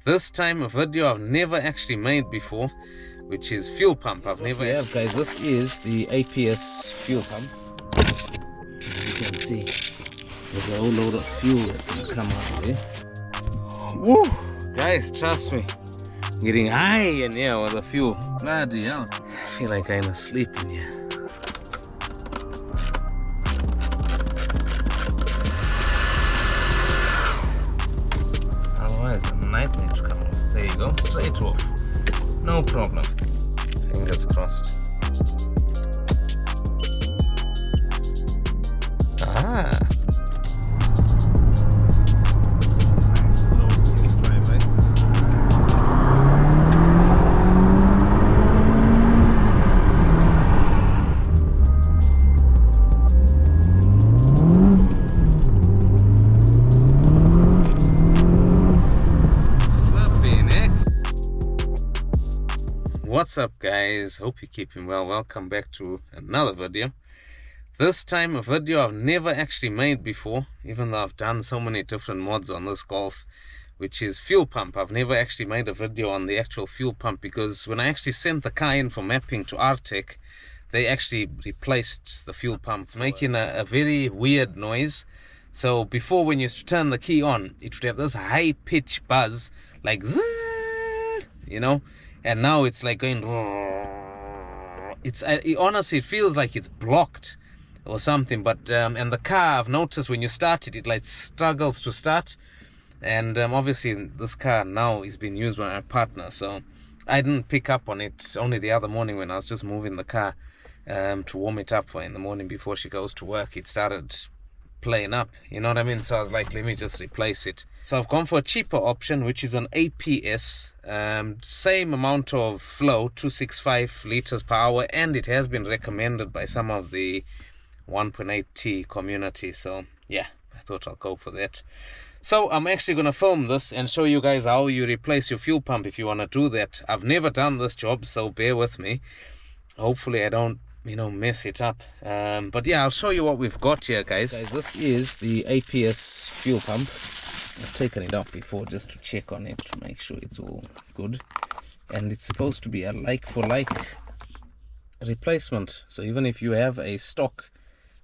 This time a video I've never actually made before, which is fuel pump. I've never... Yeah, guys, this is the APS fuel pump. As you can see, there's a whole load of fuel that's going to come out of there. Woo! Guys, trust me, getting high in here with the fuel. Bloody hell. I feel like I'm asleep in here. Otherwise, a nightmare to come off. There you go, straight off. No problem. Fingers crossed. Ah. What's up, guys? Hope you're keeping well. Welcome back to another video. This time a video I've never actually made before, even though I've done so many different mods on this Golf, which is fuel pump. I've never actually made a video on the actual fuel pump because when I actually sent the car in for mapping to Artec, they actually replaced the fuel pump. It's making a very weird noise. So before, when you turn the key on, it would have this high pitch buzz like zzz, you know, and now it's like going, it honestly feels like it's blocked or something. But and the car, I've noticed when you start it, it like struggles to start. And obviously this car now is being used by my partner, so I didn't pick up on it only the other morning when I was just moving the car to warm it up for in the morning before she goes to work. It started playing up, you know what I mean? So I was like, let me just replace it. So I've gone for a cheaper option, which is an APS, same amount of flow, 265 liters per hour, and it has been recommended by some of the 1.8T community. So yeah, I thought I'll go for that. So I'm actually going to film this and show you guys how you replace your fuel pump if you want to do that. I've never done this job, so bear with me. Hopefully I don't, you know, mess it up. But yeah, I'll show you what we've got here, guys. This is the APS fuel pump. I've taken it off before just to check on it to make sure it's all good. And it's supposed to be a like-for-like replacement. So even if you have a stock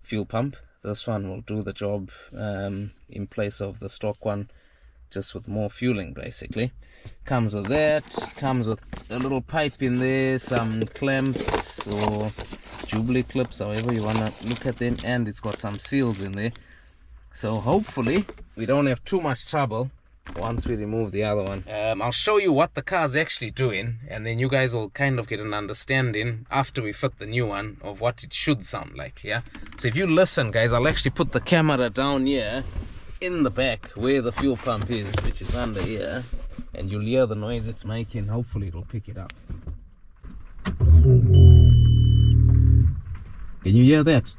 fuel pump, this one will do the job in place of the stock one, just with more fueling basically. Comes with that, comes with a little pipe in there, some clamps or jubilee clips, however you want to look at them, and it's got some seals in there. So hopefully we don't have too much trouble once we remove the other one. I'll show you what the car's actually doing, and then you guys will kind of get an understanding after we fit the new one of what it should sound like. Yeah, so if you listen, guys, I'll actually put the camera down here in the back where the fuel pump is, which is under here, and you'll hear the noise it's making. Hopefully it'll pick it up. Can you hear that?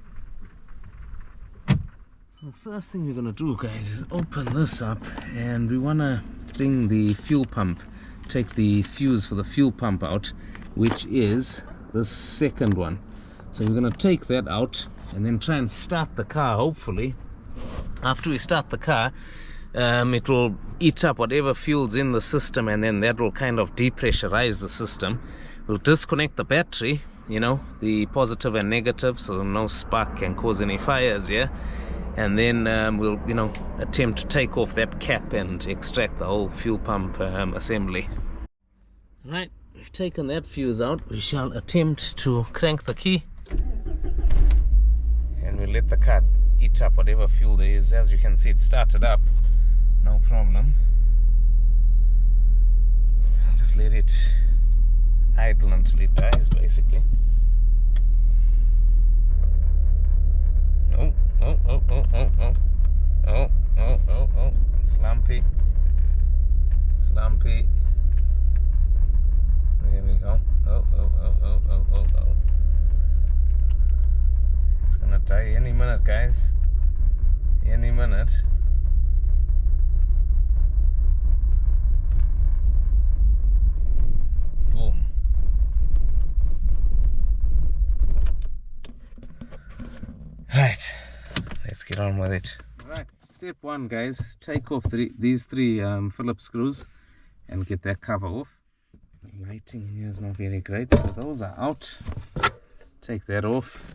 The first thing we're going to do, guys, is open this up, and we want to bring the fuel pump, take the fuse for the fuel pump out, which is the second one. So we're going to take that out and then try and start the car. Hopefully after we start the car, it will eat up whatever fuel's in the system, and then that will kind of depressurize the system. We'll disconnect the battery, you know, the positive and negative, so no spark can cause any fires here. And then we'll, you know, attempt to take off that cap and extract the whole fuel pump assembly. Right, we've taken that fuse out. We shall attempt to crank the key, and we'll let the car eat up whatever fuel there is. As you can see, it started up, no problem. I'll just let it idle until it dies, basically. Oh, oh, oh, oh, oh, oh, oh, oh, oh, oh, it's lumpy, it's lumpy. There we go. Oh, oh, oh, oh, oh, oh, oh. It's gonna die any minute, guys. Any minute. Boom. Right, let's get on with it. Right, step one, guys, take off these three Phillips screws and get that cover off. The lighting here is not very great, so those are out. Take that off,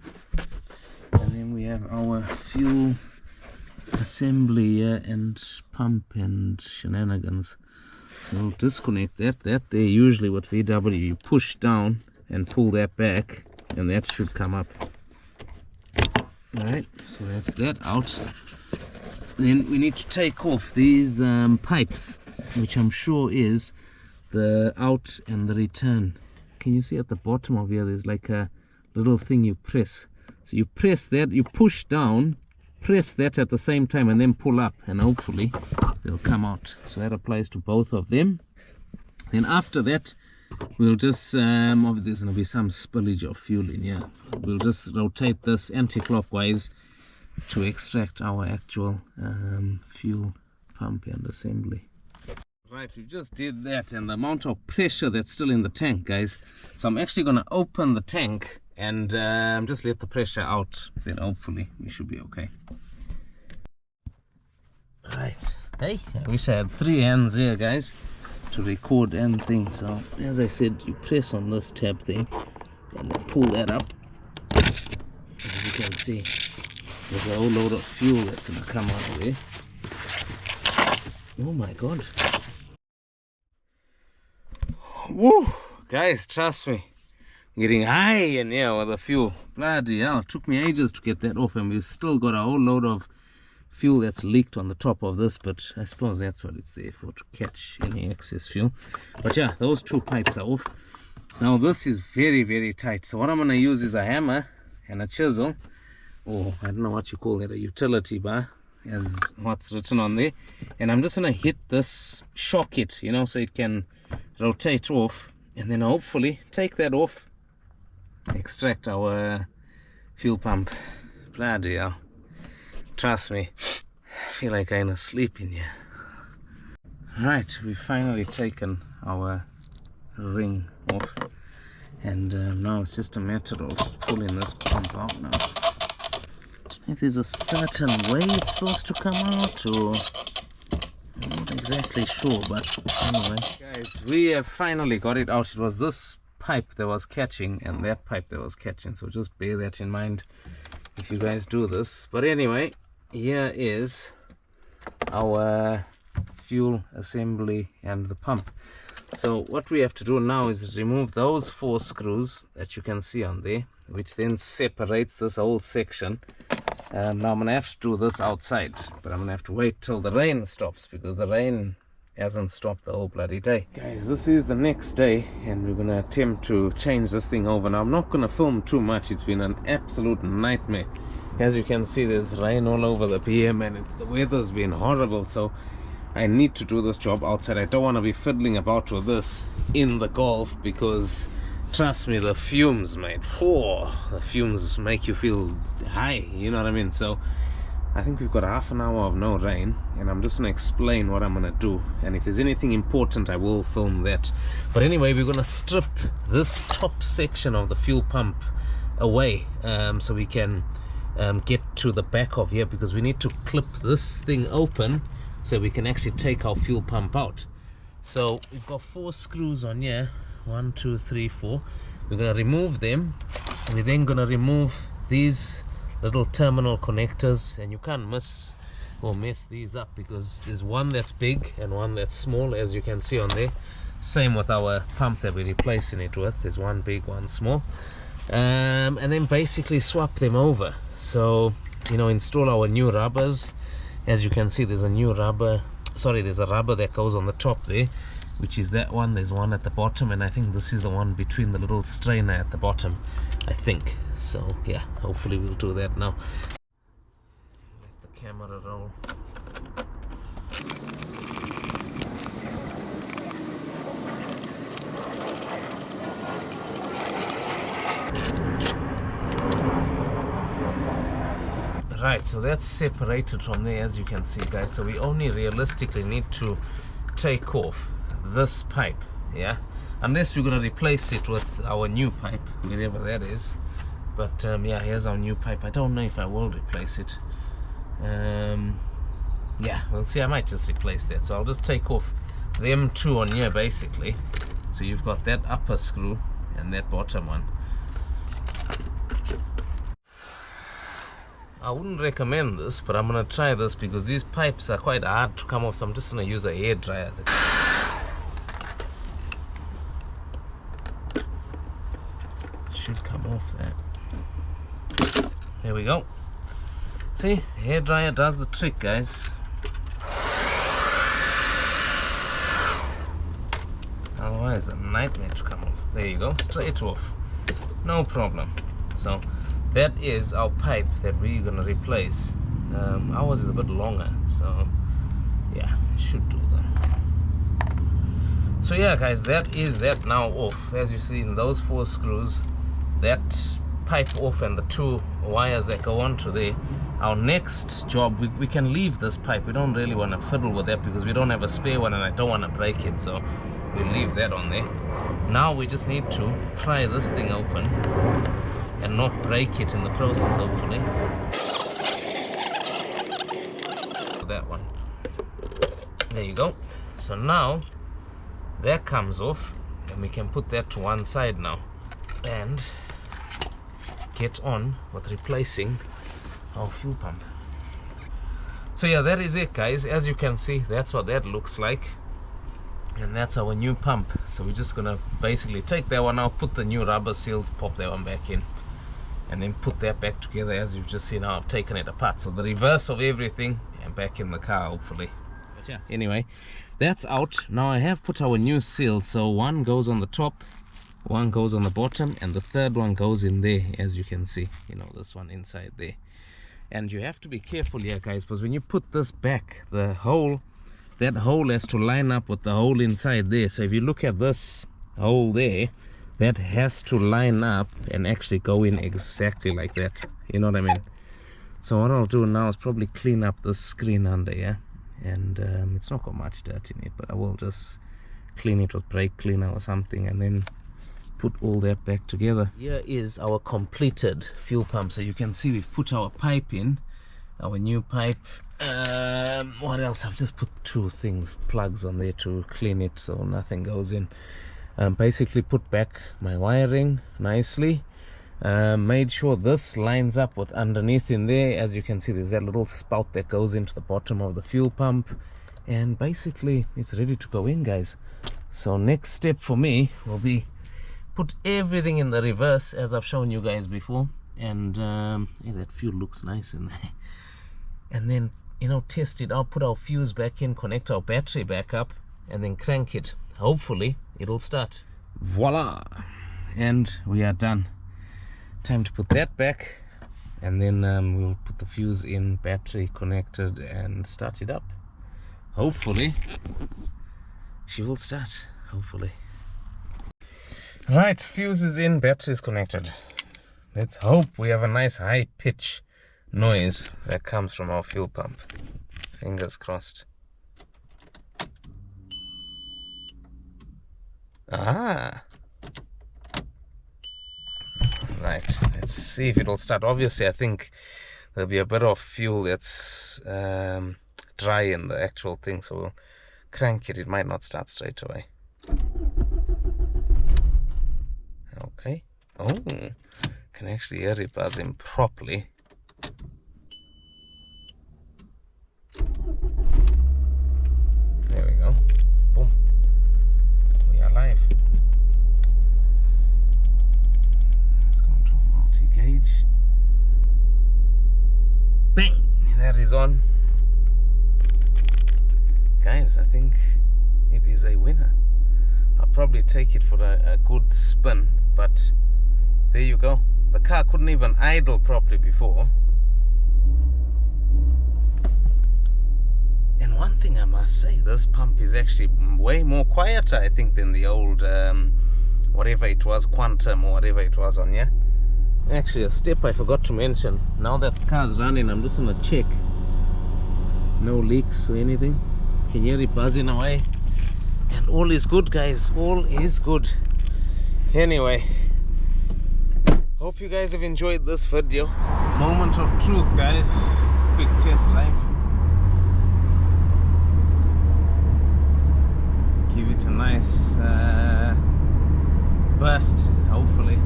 and then we have our fuel assembly here and pump and shenanigans. So we'll disconnect that. That there usually with VW you push down and pull that back, and that should come up. Alright, so that's that out. Then we need to take off these pipes, which I'm sure is the out and the return. Can you see at the bottom of here there's like a little thing you press. So you press that, you push down, press that at the same time, and then pull up, and hopefully they'll come out. So that applies to both of them. Then after that we'll just there's going to be some spillage of fuel in here. We'll just rotate this anti-clockwise to extract our actual fuel pump and assembly. Right, we just did that, and the amount of pressure that's still in the tank, guys. So I'm actually going to open the tank and just let the pressure out. Then hopefully we should be okay. Right, hey, I wish I had 3 hands here, guys, to record and things. So as I said, you press on this tab thing and then pull that up. As you can see, there's a whole load of fuel that's going to come out of there. Oh my god. Woo! Guys, trust me, getting high in here with the fuel. Bloody hell, it took me ages to get that off, and we've still got a whole load of fuel that's leaked on the top of this, but I suppose that's what it's there for, to catch any excess fuel. But yeah, those 2 pipes are off. Now this is very, very tight, so what I'm going to use is a hammer and a chisel, or I don't know what you call it, a utility bar, as what's written on there, and I'm just going to hit this, shock it, you know, so it can rotate off, and then hopefully take that off, extract our fuel pump. Bloody hell, trust me, I feel like I'm asleep in here. Right, we've finally taken our ring off, and now it's just a matter of pulling this pump out now. I don't know if there's a certain way it's supposed to come out, or I'm not exactly sure, but anyway. Guys, we have finally got it out. It was this pipe that was catching and that pipe that was catching, so just bear that in mind if you guys do this. But anyway, here is our fuel assembly and the pump. So what we have to do now is remove those 4 screws that you can see on there, which then separates this whole section. Now I'm going to have to do this outside, but I'm going to have to wait till the rain stops, because the rain hasn't stopped the whole bloody day. Guys, this is the next day, and we're going to attempt to change this thing over. Now I'm not going to film too much, it's been an absolute nightmare. As you can see, there's rain all over the PM, and the weather's been horrible, so I need to do this job outside. I don't want to be fiddling about with this in the Golf, because trust me, the fumes, mate, the fumes make you feel high, you know what I mean? So I think we've got half an hour of no rain, and I'm just going to explain what I'm going to do, and if there's anything important I will film that. But anyway, we're going to strip this top section of the fuel pump away, so we can get to the back of here, because we need to clip this thing open so we can actually take our fuel pump out. So we've got 4 screws on here, 1, 2, 3, 4. We're going to remove them, and we're then going to remove these little terminal connectors, and you can't miss or mess these up, because there's one that's big and one that's small, as you can see on there. Same with our pump that we're replacing it with, there's one big, one small. And then basically swap them over. So, you know, install our new rubbers. As you can see, there's a new rubber, there's a rubber that goes on the top there, which is that one. There's one at the bottom, and I think this is the one between the little strainer at the bottom, I think. So yeah, hopefully we'll do that now. Let the camera roll. Right, so that's separated from there, as you can see, guys. So we only realistically need to take off this pipe, yeah, unless we're going to replace it with our new pipe, wherever that is. But yeah, here's our new pipe. I don't know if I will replace it. Yeah, we'll see. I might just replace that. So I'll just take off them two on here basically. So you've got that upper screw and that bottom one. I wouldn't recommend this, but I'm gonna try this because these pipes are quite hard to come off, so I'm just gonna use a hair dryer. Should come off that. There we go. See, hair dryer does the trick, guys. Otherwise, a nightmare to come off. There you go, straight off, no problem. So that is our pipe that we're gonna replace. Ours is a bit longer, so yeah, should do that. So yeah, guys, that is that now off. As you see in those 4 screws, that pipe off and the 2 wires that go onto there. Our next job, we can leave this pipe. We don't really want to fiddle with that because we don't have a spare one and I don't want to break it, so we'll leave that on there. Now we just need to pry this thing open and not break it in the process, hopefully. That one. There you go. So now that comes off and we can put that to one side now and get on with replacing our fuel pump. So yeah, that is it, guys. As you can see, that's what that looks like, and that's our new pump. So we're just gonna basically take that one out, put the new rubber seals, pop that one back in, and then put that back together. As you've just seen, I've taken it apart, so the reverse of everything and back in the car, hopefully. But yeah, anyway, that's out. Now I have put our new seal, so one goes on the top, one goes on the bottom, and the third one goes in there, as you can see, you know, this one inside there. And you have to be careful here, guys, because when you put this back, the hole, that hole has to line up with the hole inside there. So if you look at this hole there, that has to line up and actually go in exactly like that, you know what I mean? So what I'll do now is probably clean up this screen under here, and it's not got much dirt in it, but I will just clean it with brake cleaner or something and then put all that back together. Here is our completed fuel pump. So you can see we've put our pipe in, our new pipe. What else? I've just put 2 things, plugs on there to clean it so nothing goes in. Basically put back my wiring nicely, made sure this lines up with underneath in there. As you can see, there's that little spout that goes into the bottom of the fuel pump, and basically it's ready to go in, guys. So next step for me will be put everything in the reverse as I've shown you guys before, and yeah, that fuel looks nice in there. And then, you know, test it out, put our fuse back in, connect our battery back up, and then crank it. Hopefully it'll start. Voila, and we are done. Time to put that back, and then we'll put the fuse in, battery connected, and start it up. Hopefully she will start, hopefully. Right, fuse is in, battery is connected. Let's hope we have a nice high pitch noise that comes from our fuel pump. Fingers crossed. Ah, right, let's see if it'll start. Obviously I think there'll be a bit of fuel that's dry in the actual thing, so we'll crank it. It might not start straight away. Okay. Oh, can actually hear it buzzing properly. There we go. Boom. We are live. Let's go into multi-gauge. Bang! That is on. Guys, I think it is a winner. I'll probably take it for a good spin, but there you go. The car couldn't even idle properly before. And one thing I must say, this pump is actually way more quieter, I think, than the old whatever it was, Quantum or whatever it was on here. Actually, a step I forgot to mention. Now that the car's running, I'm just gonna check. No leaks or anything. Can you hear it buzzing away? And all is good, guys. All is good. Anyway, hope you guys have enjoyed this video. Moment of truth, guys. Quick test drive. give it a nice burst, hopefully.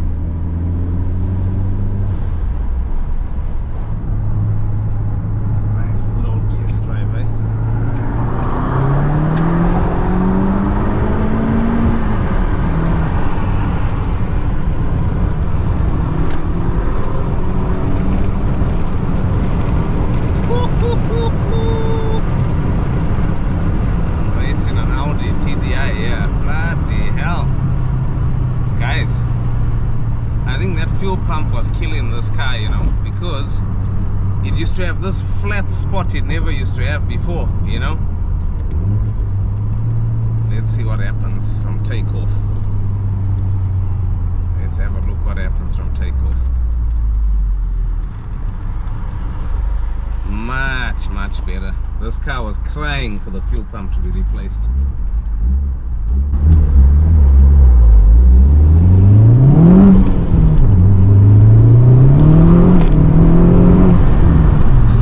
Nice good old test drive, eh? Racing an Audi TDI, yeah, bloody hell. Guys, I think that fuel pump was killing this car, you know, because it used to have this flat spot it never used to have before, you know. Let's see what happens from takeoff. Let's have a look what happens from takeoff. Much better. This car was crying for the fuel pump to be replaced.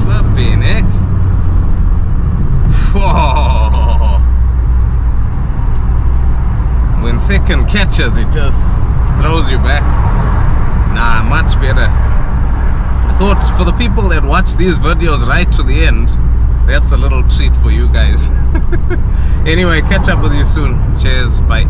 Flipping heck. Whoa. When second catches, it just throws you back. Nah, much better. I thought for the people that watch these videos right to the end, that's a little treat for you guys. Anyway, catch up with you soon. Cheers, bye.